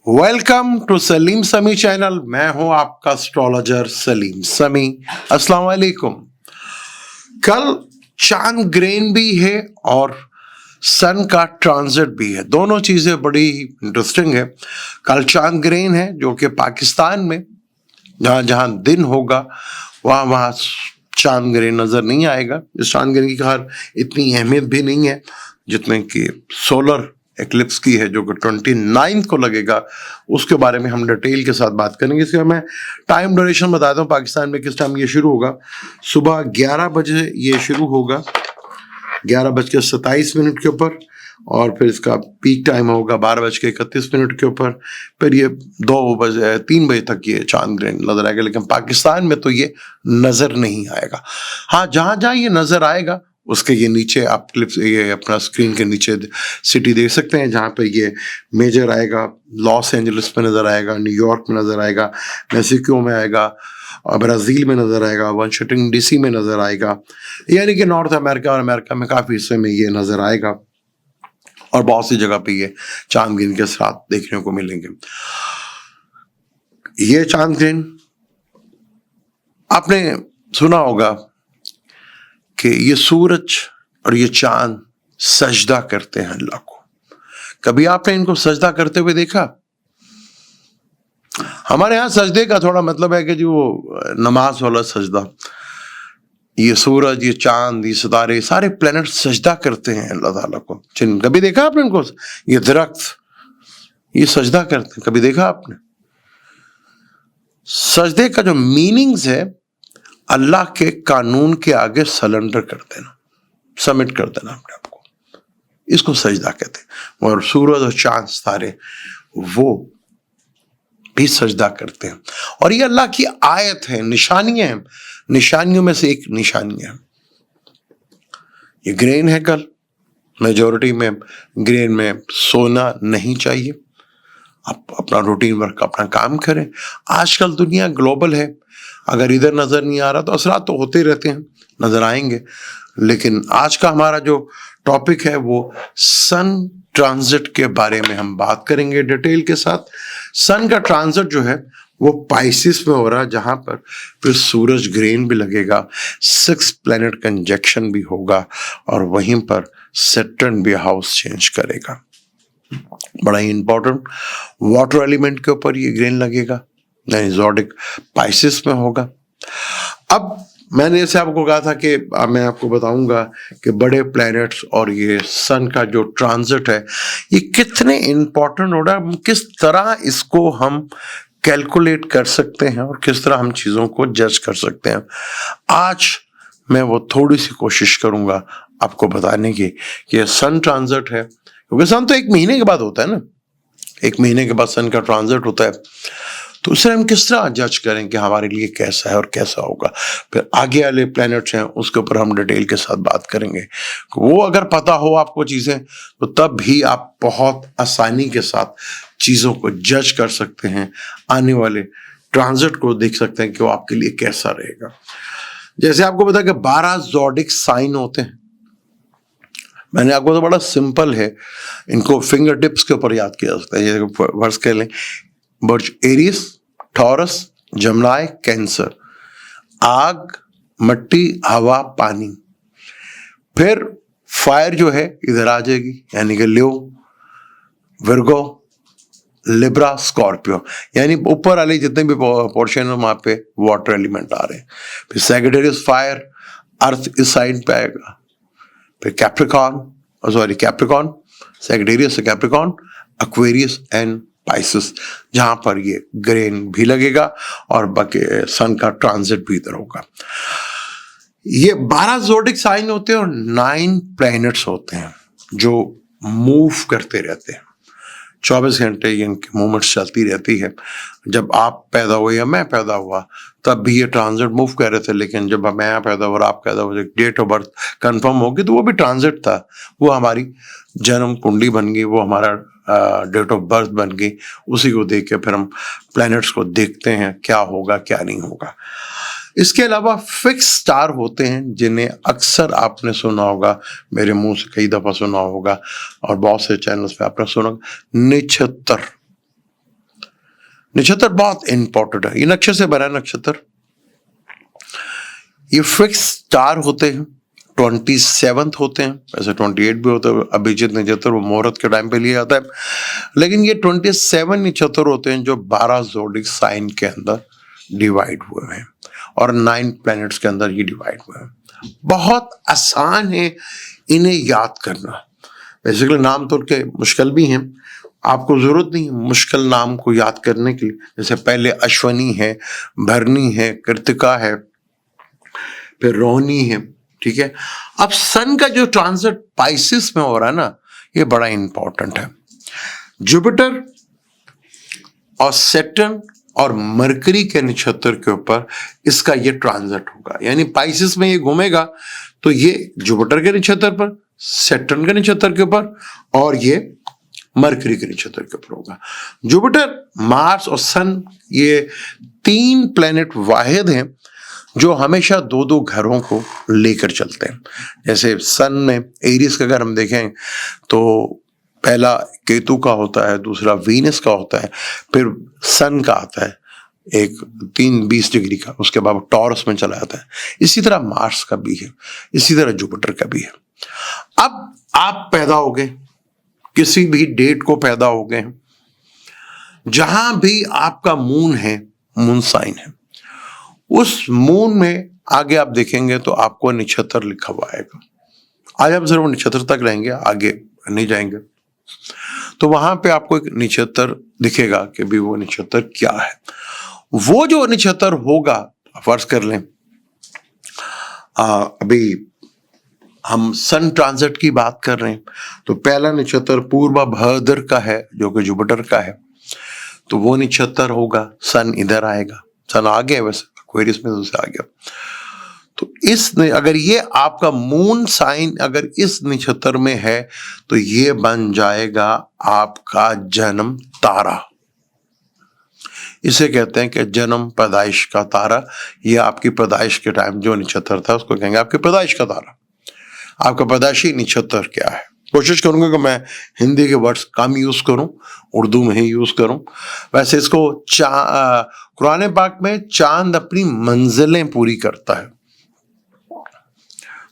Welcome to Salim समी channel. मैं हूं आपका एस्ट्रोलॉजर सलीम समी। अस्सलाम वालेकुम। कल चांद ग्रेन भी है और सन का ट्रांजिट भी है। दोनों चीजें बड़ी इंटरेस्टिंग है। कल चांद ग्रेन है जो कि पाकिस्तान में जहां जहां दिन होगा वहां वहां चांद ग्रेन नजर नहीं आएगा। इस चांद ग्रेन की खैर इतनी अहमियत भी नहीं है जितने कि सोलर एक्लिप्स की है जो कि 29 को लगेगा। उसके बारे में हम डिटेल के साथ बात करेंगे। इसके मैं टाइम ड्यूरेशन बताता हूँ पाकिस्तान में किस टाइम ये शुरू होगा। सुबह 11 बजे ये शुरू होगा, 11:27 के ऊपर, और फिर इसका पीक टाइम होगा 12:31 के ऊपर। फिर ये 3 बजे तक ये चांद ग्रहण नजर आएगा, लेकिन पाकिस्तान में तो ये नजर नहीं आएगा। हाँ, जहां जहां ये नजर आएगा उसके ये नीचे आप क्लिप्स, ये अपना स्क्रीन के नीचे सिटी देख सकते हैं जहाँ पे ये मेजर आएगा। लॉस एंजलिस में नज़र आएगा, न्यूयॉर्क में नज़र आएगा, मेक्सिको में आएगा, और ब्राज़ील में नज़र आएगा, वाशिंगटन डीसी में नज़र आएगा। यानी कि नॉर्थ अमेरिका और अमेरिका में काफ़ी हिस्से में ये नज़र आएगा और बहुत सी जगह पे ये चांद ग्रहण के साथ देखने को मिलेंगे। ये चांद ग्रहण आपने सुना होगा कि ये सूरज और ये चांद सजदा करते हैं अल्लाह को। कभी आपने इनको सजदा करते हुए देखा? हमारे यहाँ सजदे का थोड़ा मतलब है कि जो नमाज वाला सजदा। ये सूरज, ये चांद, ये सितारे, सारे प्लेनेट सजदा करते हैं अल्लाह ताला को। कभी देखा आपने इनको? ये दरख्त ये सजदा करते हैं, कभी देखा आपने? सजदे का जो मीनिंग्स है, अल्लाह के कानून के आगे सरेंडर कर देना, सबमिट कर देना अपने आप को, इसको सजदा कहते हैं। और सूरज और चांद तारे वो भी सजदा करते हैं। और ये अल्लाह की आयत है, निशानियां हैं। निशानियों में से एक निशानी है ये ग्रेन है। कल मेजॉरिटी में ग्रेन में सोना नहीं चाहिए। आप अपना रूटीन वर्क, अपना काम करें। आजकल दुनिया ग्लोबल है, अगर इधर नजर नहीं आ रहा तो असरात तो होते रहते हैं, नजर आएंगे। लेकिन आज का हमारा जो टॉपिक है वो सन ट्रांजिट के बारे में हम बात करेंगे डिटेल के साथ। सन का ट्रांजिट जो है वो पाइसिस में हो रहा है, जहां पर फिर सूरज ग्रेन भी लगेगा, 6 प्लैनेट कंजक्शन भी होगा, और वहीं पर सैटर्न भी हाउस चेंज करेगा। बड़ा ही इंपॉर्टेंट वाटर एलिमेंट के ऊपर ये ग्रेन लगेगा, यानी ज़ोडिक पाइसिस में होगा। अब मैंने जैसे आपको कहा था कि मैं आपको बताऊंगा कि बड़े प्लैनेट्स और ये सन का जो ट्रांजिट है ये कितने इंपॉर्टेंट हो रहा है, किस तरह इसको हम कैलकुलेट कर सकते हैं और किस तरह हम चीज़ों को जज कर सकते हैं। आज मैं वो थोड़ी सी कोशिश करूंगा आपको बताने की कि सन ट्रांजिट है, क्योंकि सन तो 1 महीने के बाद होता है ना, 1 महीने के बाद सन का ट्रांजिट होता है। तो उससे हम किस तरह जज करें कि हमारे लिए कैसा है और कैसा होगा। फिर आगे वाले प्लैनेट्स हैं उसके ऊपर हम डिटेल के साथ बात करेंगे। वो अगर पता हो आपको चीज़ें तो तब भी आप बहुत आसानी के साथ चीज़ों को जज कर सकते हैं, आने वाले ट्रांजिट को देख सकते हैं कि वो आपके लिए कैसा रहेगा। जैसे आपको पता है कि 12 ज़ोडिक साइन होते हैं। मैंने आपको तो बड़ा सिंपल है, इनको फिंगर टिप्स के ऊपर याद किया जा सकता है। जैसे वर्ष कह लें, birch Eris, taurus, Gemini, cancer. आग, मट्टी, हवा, पानी। फिर फायर जो है इधर आ जाएगी, यानी कि लियो, विर्गो, लिब्रा, स्कॉर्पियो, यानी ऊपर वाले जितने भी पोर्शन है वहां पे वाटर एलिमेंट आ रहे हैं। फिर सैजिटेरियस फायर, अर्थ इस साइड पे आएगा। फिर कैप्रिकॉन, सैजिटेरियस से कैप्रिकॉन, एक्वेरियस एंड पाइसिस, जहां पर ये ग्रेन भी लगेगा और बाकी सन का ट्रांजिट भी इधर होगा। ये 12 ज़ोडिक साइन होते हैं और 9 प्लैनेट्स होते हैं जो मूव करते रहते हैं। 24 घंटे इनकी मूवमेंट्स चलती रहती है। जब आप पैदा हुए या मैं पैदा हुआ तब भी ये ट्रांजिट मूव कर रहे थे, लेकिन जब मैं पैदा हुआ और आप पैदा हुए, डेट ऑफ बर्थ कंफर्म होगी तो वो भी ट्रांजिट था। वो हमारी जन्म कुंडली बन गई, वो हमारा डेट ऑफ बर्थ बन गई। उसी को देख के फिर हम प्लैनेट्स को देखते हैं क्या होगा क्या नहीं होगा। इसके अलावा फिक्स स्टार होते हैं जिन्हें अक्सर आपने सुना होगा, मेरे मुंह से कई दफा सुना होगा और बहुत से चैनल्स पे आपने सुना होगा, नक्षत्र। नक्षत्र बहुत इंपॉर्टेंट है। ये नक्षत्र से बना नक्षत्र, ये फिक्स स्टार होते हैं, 27 होते हैं, ऐसे 28 भी होते हैं। अभिजीत नक्षत्र वो मुहूर्त के टाइम पे लिया जाता है, लेकिन ये 27 नक्षत्र होते हैं जो 12 ज़ोडिक साइन के अंदर डिवाइड हुए हैं और 9 प्लैनेट्स के अंदर ये डिवाइड हुए हैं। बहुत आसान है इन्हें याद करना। बेसिकली नाम तो उनके मुश्किल भी हैं, आपको जरूरत नहीं है मुश्किल नाम को याद करने के लिए। जैसे पहले अश्वनी है, भरनी है, कृतिका है, फिर रोहिणी है, ठीक है। अब सन का जो ट्रांजिट पाइसिस में हो रहा है ना, ये बड़ा इंपॉर्टेंट है। जुपिटर और सैटर्न और मरकरी के नक्षत्र के ऊपर इसका ये ट्रांजिट होगा, यानी पाइसिस में ये घूमेगा तो ये जुपिटर के नक्षत्र पर, सैटर्न के नक्षत्र के ऊपर और ये मरकरी के नक्षत्र के ऊपर होगा। जुपिटर, मार्स और सन ये 3 प्लैनेट वाहिद हैं जो हमेशा 2-2 घरों को लेकर चलते हैं। जैसे सन में एरीज का अगर हम देखें तो पहला केतु का होता है, दूसरा वीनस का होता है, फिर सन का आता है एक 3-20 डिग्री का, उसके बाद टॉरस में चला जाता है। इसी तरह मार्स का भी है, इसी तरह जुपिटर का भी है। अब आप पैदा हो गए, किसी भी डेट को पैदा हो गए, जहां भी आपका मून है, मून साइन है, उस मून में आगे आप देखेंगे तो आपको नक्षत्र लिखा हुआ आएगा। आज आप सिर्फ नक्षत्र तक रहेंगे, आगे नहीं जाएंगे, तो वहां पे आपको एक नक्षत्र दिखेगा कि भी वो नक्षत्र क्या है। वो जो नक्षत्र होगा, फर्ज कर लें अभी हम सन ट्रांजिट की बात कर रहे हैं, तो पहला नक्षत्र पूर्वा भाद्र का है जो कि जुपिटर का है, तो वो नक्षत्र होगा, सन इधर आएगा, सन आ गया वैसे एक्वेरियस में तो आ गया। तो इस अगर ये आपका मून साइन अगर इस नक्षत्र में है तो ये बन जाएगा आपका जन्म तारा। इसे कहते हैं कि जन्म पैदाइश का तारा। ये आपकी पैदाइश के टाइम जो नक्षत्र था उसको कहेंगे आपके पैदाइश का तारा। आपका पैदाइशी नक्षत्र क्या है? कोशिश करूंगा कि मैं हिंदी के वर्ड्स कम यूज करूं, उर्दू में ही यूज करूं। वैसे इसको कुरान पाक में चांद अपनी मंजिलें पूरी करता है,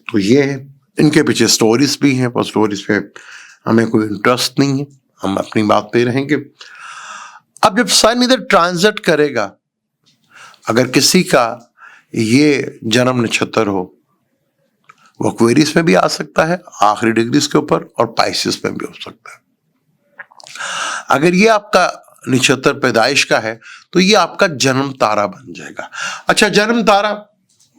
तो ये है। इनके पीछे स्टोरीज भी हैं, पर स्टोरीज पे हमें कोई इंटरेस्ट नहीं है, हम अपनी बात पे रहेंगे। अब जब सन इधर ट्रांजिट करेगा, अगर किसी का ये जन्म नक्षत्र हो, वो एक्वेरियस में भी आ सकता है आखिरी डिग्रीज के ऊपर, और पाइसिस में भी हो सकता है। अगर ये आपका नक्षत्र पैदाइश का है तो ये आपका जन्म तारा बन जाएगा। अच्छा, जन्म तारा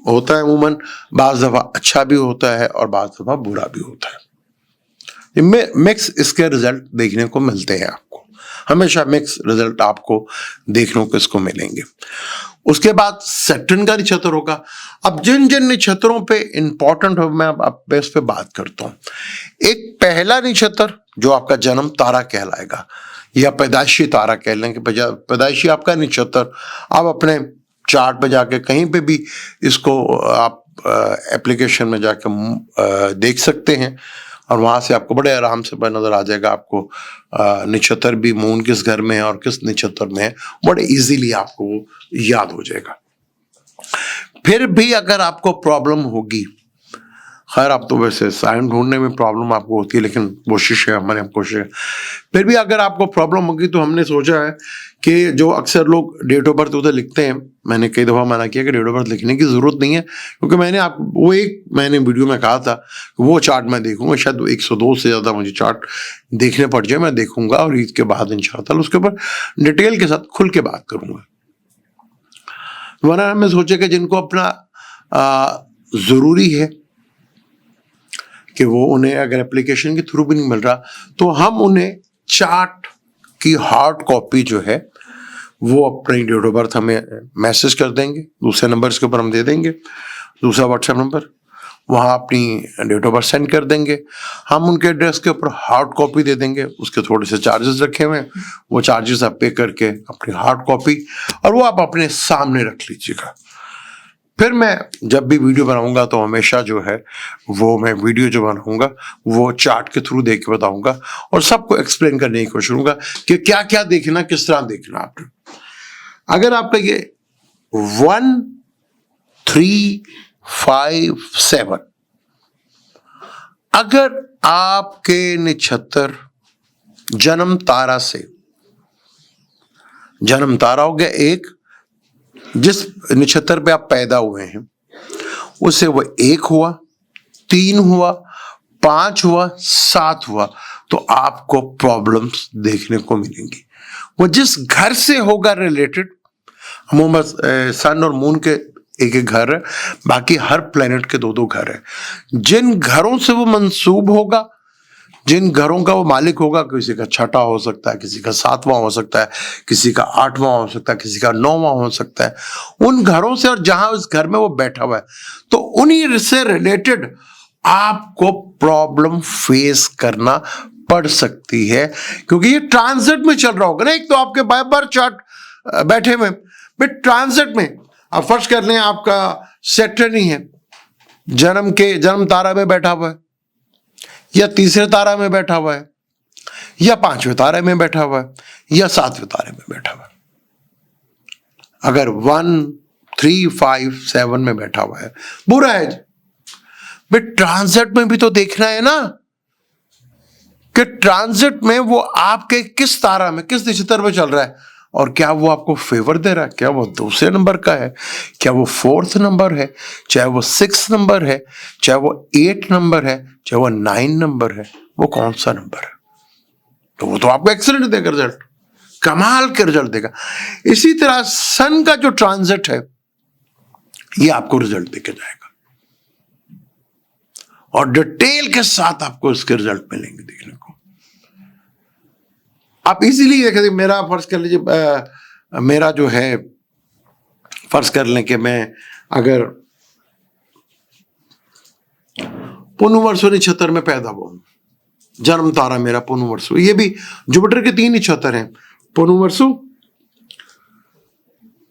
होता है अमूमन बाज दफा अच्छा भी होता है और बाज दफा बुरा भी होता है। मिक्स इसके रिजल्ट देखने को मिलते हैं, आपको हमेशा मिक्स रिजल्ट आपको देखने को इसको मिलेंगे। उसके बाद सैटर्न का नक्षत्र होगा। अब जिन जिन नक्षत्रों पे इंपॉर्टेंट हो मैं अब इस पे बात करता हूँ। एक पहला नक्षत्र जो आपका जन्म तारा कहलाएगा या पैदाइशी तारा कह लेंगे, पैदाइशी आपका नक्षत्र। आप अपने चार्ट पे जाके कहीं पे भी इसको आप एप्लीकेशन में जाके देख सकते हैं और वहां से आपको बड़े आराम से नजर आ जाएगा आपको नक्षत्र भी मून किस घर में है और किस नक्षत्र में है, बड़े इजीली आपको याद हो जाएगा। फिर भी अगर आपको प्रॉब्लम होगी, खैर आप तो वैसे साइन ढूंढने में प्रॉब्लम आपको होती है, लेकिन कोशिश है हमारे हम कोशिश है। फिर भी अगर आपको प्रॉब्लम होगी तो हमने सोचा है कि जो अक्सर लोग डेट ऑफ बर्थ उधर लिखते हैं, मैंने कई दफ़ा मना किया कि डेट ऑफ बर्थ लिखने की ज़रूरत नहीं है, क्योंकि मैंने वीडियो में कहा था वो चार्ट मैं देखूंगा, शायद 102 से ज़्यादा मुझे चार्ट देखने पड़ जाए, मैं देखूंगा और ईद के बाद इंशाअल्लाह उसके ऊपर डिटेल के साथ खुल के बात करूंगा। वरना मैं सोचा कि जिनको अपना ज़रूरी है कि वो उन्हें अगर एप्लीकेशन के थ्रू भी नहीं मिल रहा तो हम उन्हें चार्ट की हार्ड कॉपी जो है वो अपनी डेट ऑफ बर्थ हमें मैसेज कर देंगे, दूसरे नंबर के ऊपर हम दे देंगे, दूसरा व्हाट्सएप नंबर, वहाँ अपनी डेट ऑफ बर्थ सेंड कर देंगे, हम उनके एड्रेस के ऊपर हार्ड कॉपी दे देंगे। उसके थोड़े से चार्जेस रखे हुए हैं, वो चार्जेस आप पे करके अपनी हार्ड कॉपी और वो आप अपने सामने रख लीजिएगा। फिर मैं जब भी वीडियो बनाऊंगा तो हमेशा जो है वो मैं वीडियो जो बनाऊंगा वो चार्ट के थ्रू देख के बताऊंगा और सबको एक्सप्लेन करने की कोशिश करूंगा कि क्या क्या देखना, किस तरह देखना आपने। अगर आपका ये 1 3 5 7, अगर आपके नक्षत्र जन्म तारा से, जन्म तारा हो गया एक, जिस नक्षत्र पे आप पैदा हुए हैं उससे वो 1 हुआ, 3 हुआ, 5 हुआ, 7 हुआ, तो आपको प्रॉब्लम्स देखने को मिलेंगी। वो जिस घर से होगा रिलेटेड, मोहम्मद सन और मून के एक एक घर है, बाकी हर प्लेनेट के 2-2 घर है। जिन घरों से वो मंसूब होगा, जिन घरों का वो मालिक होगा, किसी का 6वां हो सकता है, किसी का 7वां हो सकता है, किसी का 8वां हो सकता है, किसी का 9वां हो सकता है, उन घरों से और जहां उस घर में वो बैठा हुआ है, तो उन्हीं से रिलेटेड आपको प्रॉब्लम फेस करना पड़ सकती है, क्योंकि ये ट्रांजिट में चल रहा होगा ना। एक तो आपके बाय बर्थ चार्ट बैठे हुए, बट ट्रांजिट में आप फर्ज कर लें आपका सैटर्न ही है, जन्म तारा में बैठा हुआ है, या तीसरे तारा में बैठा हुआ है, या 5वें तारे में बैठा हुआ है, या 7वें तारे में बैठा हुआ है। अगर 1 3 5 7 में बैठा हुआ है, बुरा है, बट ट्रांजिट में भी तो देखना है ना कि ट्रांजिट में वो आपके किस तारा में, किस नक्षत्र में चल रहा है, और क्या वो आपको फेवर दे रहा है, क्या वो 2 नंबर का है, क्या वो 4th नंबर है, चाहे वो 6 नंबर है, चाहे वो 8 नंबर है, चाहे वो 9 नंबर है, वो कौन सा नंबर है, तो वो तो आपको एक्सीलेंट देगा, रिजल्ट कमाल के रिजल्ट देगा। इसी तरह सन का जो ट्रांजिट है ये आपको रिजल्ट देके जाएगा, और डिटेल के साथ आपको इसके रिजल्ट मिलेंगे देखने को। आप इजीली देखें, मेरा फर्ज कर लीजिए, मेरा जो है फर्ज कर लें कि मैं अगर पुनर्वसु नक्षत्र में पैदा हुआ हूं, जन्म तारा मेरा पुनर्वसु, ये भी जुपिटर के 3 नक्षत्र हैं, पुनर्वसु,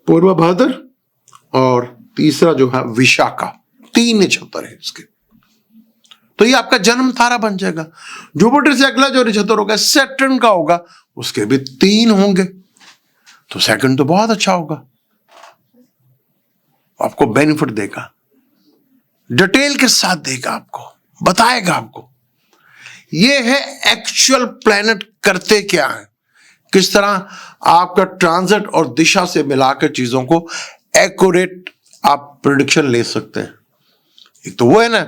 पूर्वभाद्र और तीसरा जो है विशाखा, 3 नक्षत्र है इसके। तो ये आपका जन्म तारा बन जाएगा। जुपिटर से अगला जो नक्षत्र होगा सैटर्न का होगा, उसके भी 3 होंगे, तो सेकंड तो बहुत अच्छा होगा, आपको बेनिफिट देगा, डिटेल के साथ देगा, आपको बताएगा आपको ये है एक्चुअल प्लैनेट करते क्या है, किस तरह आपका ट्रांजिट और दिशा से मिलाकर चीजों को एक्यूरेट आप प्रेडिक्शन ले सकते हैं। एक तो वो है ना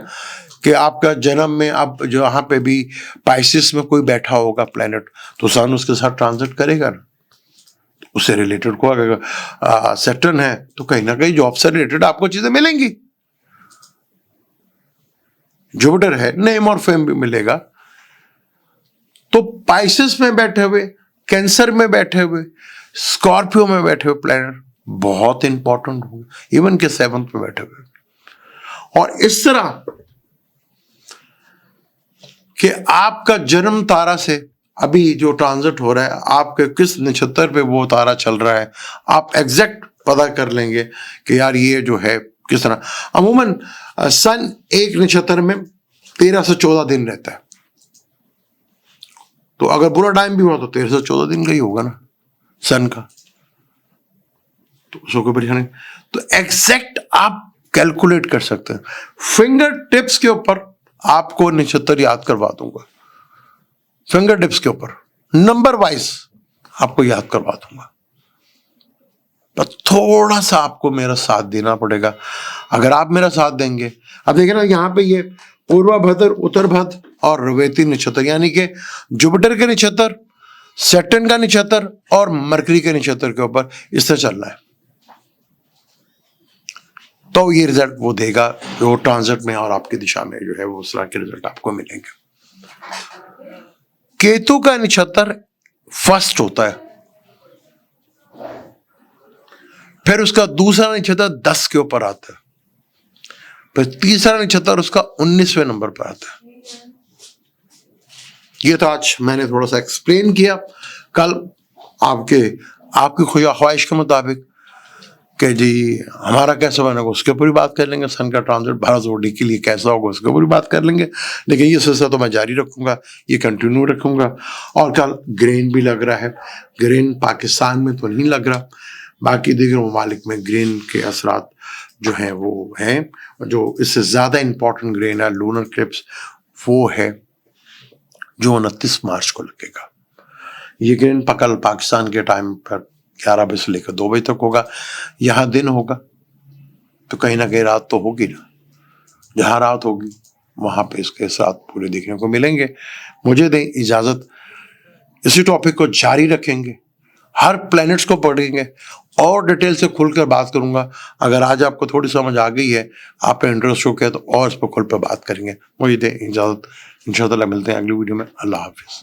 कि आपका जन्म में अब जहां पे भी पाइसिस में कोई बैठा होगा प्लैनेट, तो सन उसके साथ ट्रांजिट करेगा ना, उससे रिलेटेड को अगर सैटर्न है तो कहीं ना कहीं जॉब से रिलेटेड आपको चीजें मिलेंगी। जुपिटर है, नेम और फेम भी मिलेगा। तो पाइसिस में बैठे हुए, कैंसर में बैठे हुए, स्कॉर्पियो में बैठे हुए प्लैनेट बहुत इंपॉर्टेंट होंगे, इवन के 7th पे बैठे हुए। और इस तरह कि आपका जन्म तारा से अभी जो ट्रांजिट हो रहा है, आपके किस नक्षत्र पे वो तारा चल रहा है, आप एग्जैक्ट पता कर लेंगे कि यार ये जो है किस तरह। अमूमन सन एक नक्षत्र में 13 से 14 दिन रहता है, तो अगर बुरा टाइम भी हुआ तो 13 से 14 दिन का ही होगा ना सन का, तो उसको कोई परेशानी। तो एग्जैक्ट आप कैलकुलेट कर सकते हैं। फिंगर टिप्स के ऊपर आपको नक्षत्र याद करवा दूंगा, फिंगर टिप्स के ऊपर नंबर वाइज आपको याद करवा दूंगा, तो थोड़ा सा आपको मेरा साथ देना पड़ेगा। अगर आप मेरा साथ देंगे, अब देखिए ना यहाँ पे ये पूर्वाभद्र, उत्तरभद्र और रेवती नक्षत्र, यानी कि जुपिटर के नक्षत्र, सैटर्न का नक्षत्र और मरकरी के नक्षत्र के ऊपर इस तरह चल रहा है, तो ये रिजल्ट वो देगा जो ट्रांजिट में और आपकी दिशा में जो है वो उस तरह के रिजल्ट आपको मिलेंगे। केतु का नक्षत्र फर्स्ट होता है, फिर उसका दूसरा नक्षत्र 10 के ऊपर आता है, फिर तीसरा नक्षत्र उसका 19वें नंबर पर आता है। ये तो आज मैंने थोड़ा सा एक्सप्लेन किया। कल आपकी ख्वाहिश के मुताबिक कि जी हमारा कैसा बनेगा उसके ऊपर भी बात कर लेंगे, सन का ट्रांजिट भारत जोड़ी के लिए कैसा होगा उसके ऊपर भी बात कर लेंगे। लेकिन ये सिलसिला तो मैं जारी रखूंगा, ये कंटिन्यू रखूंगा। और कल ग्रेन भी लग रहा है, ग्रेन पाकिस्तान में तो नहीं लग रहा, बाकी दीगर ममालिक में ग्रेन के असरात जो हैं वो हैं, और जो इससे ज़्यादा इम्पोर्टेंट ग्रेन है लूनर क्लिप्स, वो है जो 29 मार्च को लगेगा। ये ग्रेन कल पाकिस्तान के टाइम पर 11 बजे से लेकर 2 बजे तक होगा। यहाँ दिन होगा तो कहीं ना कहीं रात तो होगी ना, जहाँ रात होगी वहाँ पे इसके साथ पूरे देखने को मिलेंगे। मुझे दें इजाज़त, इसी टॉपिक को जारी रखेंगे, हर प्लैनेट्स को पढ़ेंगे और डिटेल से खुलकर बात करूंगा। अगर आज आपको थोड़ी समझ आ गई है, आप पे इंटरेस्ट हो गया तो और इस पर खुल पर बात करेंगे। मुझे दें इजाज़त, इंशाअल्लाह मिलते हैं अगली वीडियो में। अल्लाह हाफिज़।